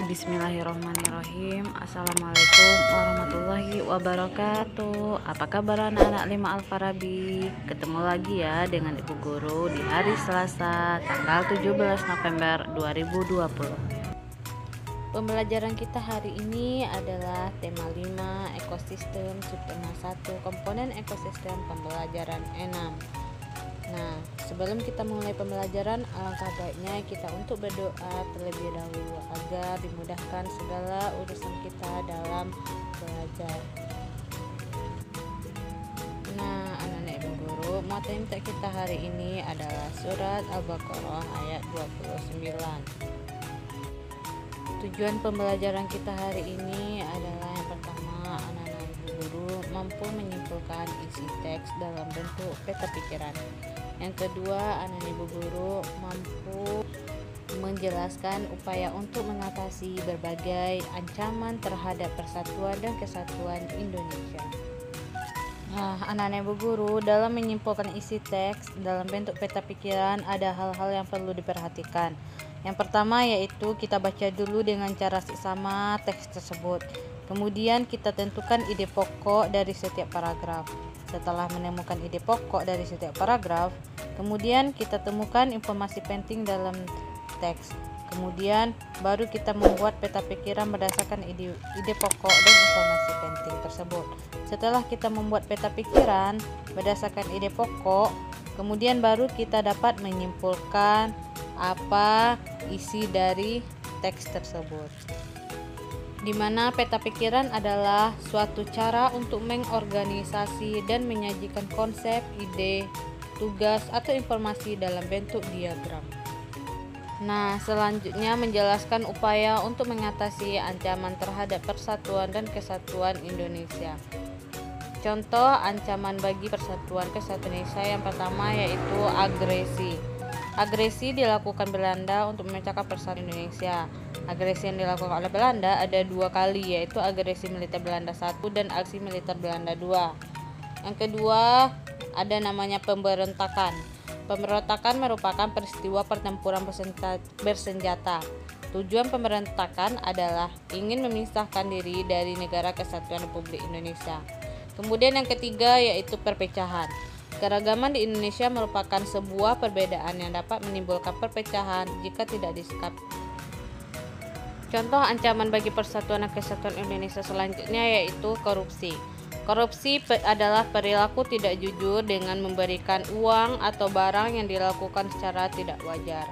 Bismillahirrahmanirrahim. Assalamualaikum warahmatullahi wabarakatuh. Apa kabar anak-anak 5 Al-Farabi? Ketemu lagi ya dengan Ibu Guru di hari Selasa tanggal 17 November 2020. Pembelajaran kita hari ini adalah tema 5 ekosistem, subtema 1 komponen ekosistem, pembelajaran 6. Nah, sebelum kita mulai pembelajaran, alangkah baiknya kita untuk berdoa terlebih dahulu agar dimudahkan segala urusan kita dalam belajar. Nah, anak-anak Ibu Guru, materi kita hari ini adalah surat Al-Baqarah ayat 29. Tujuan pembelajaran kita hari ini adalah yang pertama, anak-anak Ibu Guru mampu menyimpulkan isi teks dalam bentuk peta pikiran. Yang kedua, anak-anak Ibu Guru mampu menjelaskan upaya untuk mengatasi berbagai ancaman terhadap persatuan dan kesatuan Indonesia. Nah, anak-anak Ibu Guru, dalam menyimpulkan isi teks dalam bentuk peta pikiran ada hal-hal yang perlu diperhatikan. Yang pertama yaitu kita baca dulu dengan cara seksama teks tersebut. Kemudian kita tentukan ide pokok dari setiap paragraf. Setelah menemukan ide pokok dari setiap paragraf, kemudian kita temukan informasi penting dalam teks. Kemudian baru kita membuat peta pikiran berdasarkan ide pokok dan informasi penting tersebut. Setelah kita membuat peta pikiran berdasarkan ide pokok, kemudian baru kita dapat menyimpulkan apa isi dari teks tersebut. Di mana peta pikiran adalah suatu cara untuk mengorganisasi dan menyajikan konsep, ide, tugas, atau informasi dalam bentuk diagram. Nah, selanjutnya menjelaskan upaya untuk mengatasi ancaman terhadap persatuan dan kesatuan Indonesia. Contoh ancaman bagi persatuan kesatuan Indonesia yang pertama yaitu agresi. Agresi dilakukan Belanda untuk memecahkan persatuan Indonesia. Agresi yang dilakukan oleh Belanda ada 2 kali, yaitu agresi militer Belanda 1 dan aksi militer Belanda 2. Yang kedua ada namanya pemberontakan. Pemberontakan merupakan peristiwa pertempuran bersenjata. Tujuan pemberontakan adalah ingin memisahkan diri dari Negara Kesatuan Republik Indonesia. Kemudian yang ketiga yaitu perpecahan. Keragaman di Indonesia merupakan sebuah perbedaan yang dapat menimbulkan perpecahan jika tidak disikapi. Contoh ancaman bagi persatuan dan kesatuan Indonesia selanjutnya yaitu korupsi. Korupsi adalah perilaku tidak jujur dengan memberikan uang atau barang yang dilakukan secara tidak wajar.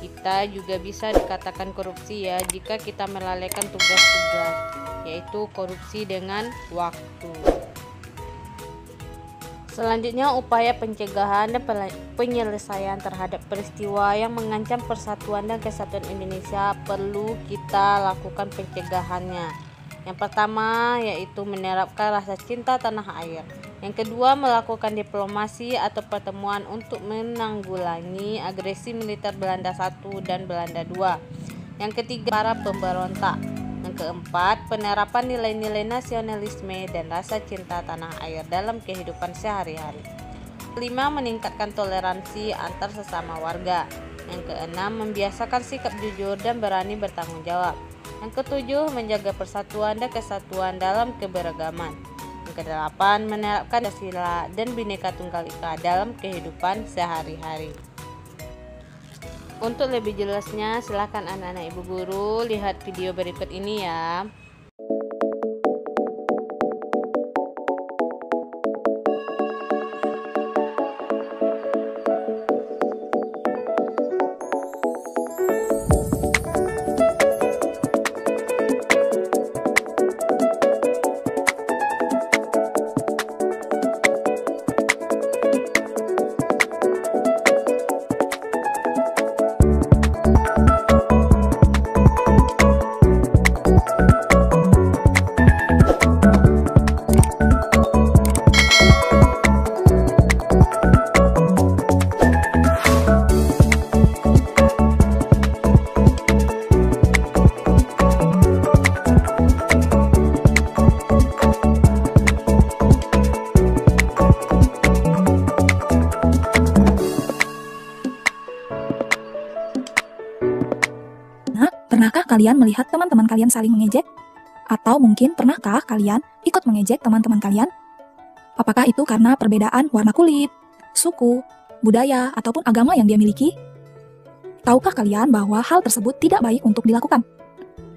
Kita juga bisa dikatakan korupsi ya jika kita melalaikan tugas-tugas, yaitu korupsi dengan waktu. Selanjutnya, upaya pencegahan dan penyelesaian terhadap peristiwa yang mengancam persatuan dan kesatuan Indonesia perlu kita lakukan pencegahannya. Yang pertama yaitu menerapkan rasa cinta tanah air. Yang kedua, melakukan diplomasi atau pertemuan untuk menanggulangi agresi militer Belanda 1 dan Belanda 2. Yang ketiga, para pemberontak. Yang keempat, penerapan nilai-nilai nasionalisme dan rasa cinta tanah air dalam kehidupan sehari-hari. Kelima, meningkatkan toleransi antar sesama warga. Yang keenam, membiasakan sikap jujur dan berani bertanggung jawab. Yang ketujuh, menjaga persatuan dan kesatuan dalam keberagaman. Yang kedelapan, menerapkan Pancasila dan Bhinneka Tunggal Ika dalam kehidupan sehari-hari. Untuk lebih jelasnya, silakan anak-anak Ibu Guru lihat video berikut ini ya. kalian melihat teman-teman kalian saling mengejek? Atau mungkin pernahkah kalian ikut mengejek teman-teman kalian? Apakah itu karena perbedaan warna kulit, suku, budaya, ataupun agama yang dia miliki? Tahukah kalian bahwa hal tersebut tidak baik untuk dilakukan?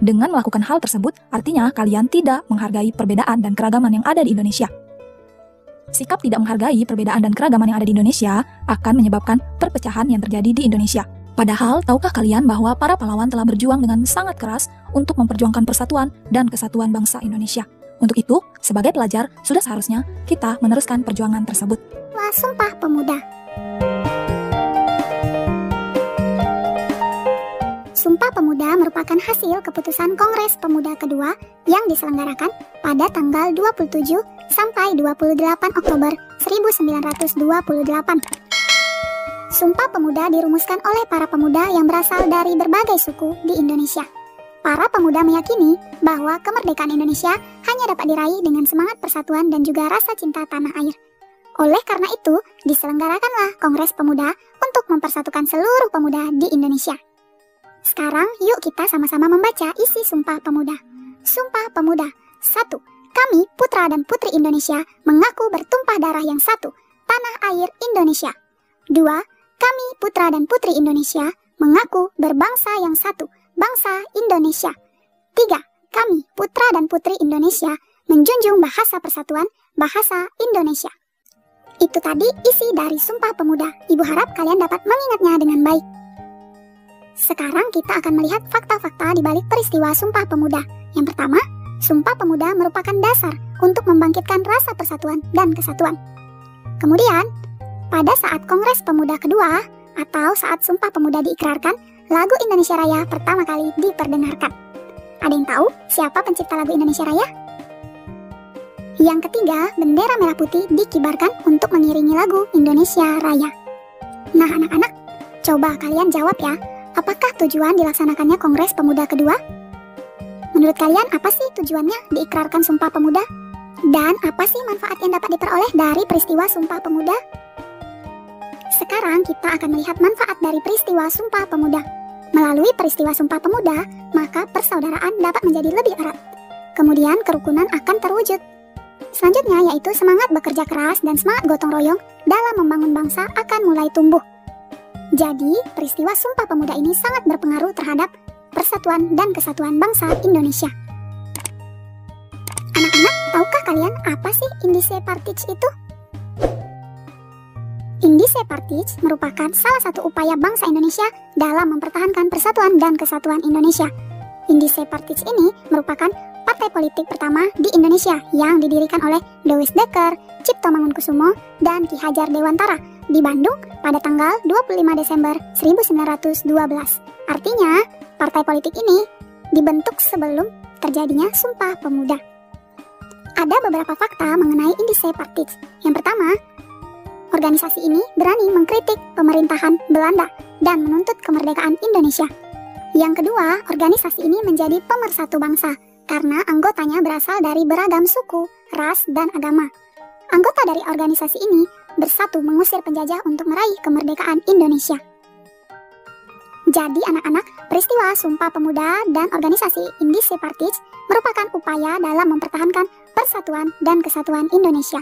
Dengan melakukan hal tersebut, artinya kalian tidak menghargai perbedaan dan keragaman yang ada di Indonesia. Sikap tidak menghargai perbedaan dan keragaman yang ada di Indonesia akan menyebabkan perpecahan yang terjadi di Indonesia. Padahal, tahukah kalian bahwa para pahlawan telah berjuang dengan sangat keras untuk memperjuangkan persatuan dan kesatuan bangsa Indonesia? Untuk itu, sebagai pelajar, sudah seharusnya kita meneruskan perjuangan tersebut. Sumpah Pemuda. Sumpah Pemuda merupakan hasil keputusan Kongres Pemuda kedua yang diselenggarakan pada tanggal 27 sampai 28 Oktober 1928. Sumpah Pemuda dirumuskan oleh para pemuda yang berasal dari berbagai suku di Indonesia. Para pemuda meyakini bahwa kemerdekaan Indonesia hanya dapat diraih dengan semangat persatuan dan juga rasa cinta tanah air. Oleh karena itu, diselenggarakanlah Kongres Pemuda untuk mempersatukan seluruh pemuda di Indonesia. Sekarang, yuk kita sama-sama membaca isi Sumpah Pemuda. Sumpah Pemuda. 1. Kami, putra dan putri Indonesia, mengaku bertumpah darah yang satu, tanah air Indonesia. 2. Kami, putra dan putri Indonesia, mengaku berbangsa yang satu, bangsa Indonesia. 3. Kami, putra dan putri Indonesia, menjunjung bahasa persatuan, bahasa Indonesia. Itu tadi isi dari Sumpah Pemuda. Ibu harap kalian dapat mengingatnya dengan baik. Sekarang kita akan melihat fakta-fakta di balik peristiwa Sumpah Pemuda. Yang pertama, Sumpah Pemuda merupakan dasar untuk membangkitkan rasa persatuan dan kesatuan. Kemudian, pada saat Kongres Pemuda kedua, atau saat Sumpah Pemuda diikrarkan, lagu Indonesia Raya pertama kali diperdengarkan. Ada yang tahu siapa pencipta lagu Indonesia Raya? Yang ketiga, bendera merah putih dikibarkan untuk mengiringi lagu Indonesia Raya. Nah anak-anak, coba kalian jawab ya, apakah tujuan dilaksanakannya Kongres Pemuda kedua? Menurut kalian apa sih tujuannya diikrarkan Sumpah Pemuda? Dan apa sih manfaat yang dapat diperoleh dari peristiwa Sumpah Pemuda? Sekarang kita akan melihat manfaat dari peristiwa Sumpah Pemuda. Melalui peristiwa Sumpah Pemuda, maka persaudaraan dapat menjadi lebih erat. Kemudian kerukunan akan terwujud. Selanjutnya yaitu semangat bekerja keras dan semangat gotong royong dalam membangun bangsa akan mulai tumbuh. Jadi, peristiwa Sumpah Pemuda ini sangat berpengaruh terhadap persatuan dan kesatuan bangsa Indonesia. Anak-anak, tahukah kalian apa sih Indische Partij itu? Indische Partij merupakan salah satu upaya bangsa Indonesia dalam mempertahankan persatuan dan kesatuan Indonesia. Indische Partij ini merupakan partai politik pertama di Indonesia yang didirikan oleh Louis Dekker, Cipto Mangunkusumo, dan Ki Hajar Dewantara di Bandung pada tanggal 25 Desember 1912. Artinya, partai politik ini dibentuk sebelum terjadinya Sumpah Pemuda. Ada beberapa fakta mengenai Indische Partij. Yang pertama, organisasi ini berani mengkritik pemerintahan Belanda dan menuntut kemerdekaan Indonesia. Yang kedua, organisasi ini menjadi pemersatu bangsa karena anggotanya berasal dari beragam suku, ras, dan agama. Anggota dari organisasi ini bersatu mengusir penjajah untuk meraih kemerdekaan Indonesia. Jadi anak-anak, peristiwa Sumpah Pemuda dan organisasi Indische Partij merupakan upaya dalam mempertahankan persatuan dan kesatuan Indonesia.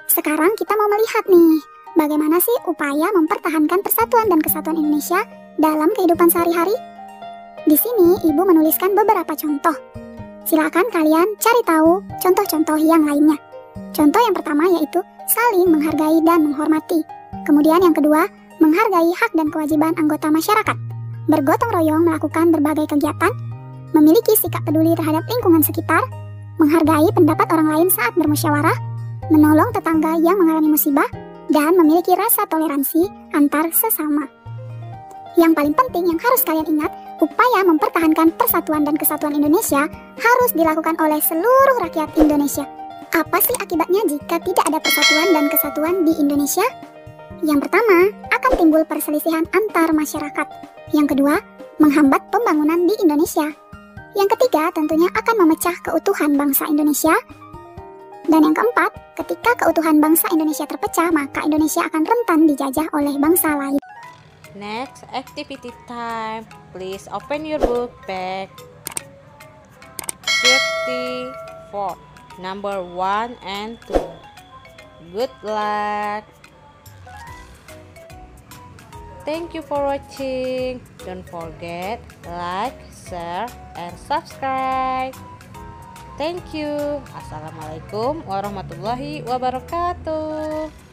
Sekarang kita mau melihat nih, bagaimana sih upaya mempertahankan persatuan dan kesatuan Indonesia dalam kehidupan sehari-hari? Di sini Ibu menuliskan beberapa contoh. Silakan kalian cari tahu contoh-contoh yang lainnya. Contoh yang pertama yaitu saling menghargai dan menghormati. Kemudian yang kedua, menghargai hak dan kewajiban anggota masyarakat. Bergotong royong melakukan berbagai kegiatan, memiliki sikap peduli terhadap lingkungan sekitar, menghargai pendapat orang lain saat bermusyawarah, menolong tetangga yang mengalami musibah, dan memiliki rasa toleransi antar sesama. Yang paling penting yang harus kalian ingat, upaya mempertahankan persatuan dan kesatuan Indonesia harus dilakukan oleh seluruh rakyat Indonesia. Apa sih akibatnya jika tidak ada persatuan dan kesatuan di Indonesia? Yang pertama, akan timbul perselisihan antar masyarakat. Yang kedua, menghambat pembangunan di Indonesia. Yang ketiga, tentunya akan memecah keutuhan bangsa Indonesia. Dan yang keempat, ketika keutuhan bangsa Indonesia terpecah, maka Indonesia akan rentan dijajah oleh bangsa lain. Next, activity time. Please open your book back 54, number 1 and 2. Good luck. Thank you for watching. Don't forget like, share, and subscribe. Thank you. Assalamualaikum warahmatullahi wabarakatuh.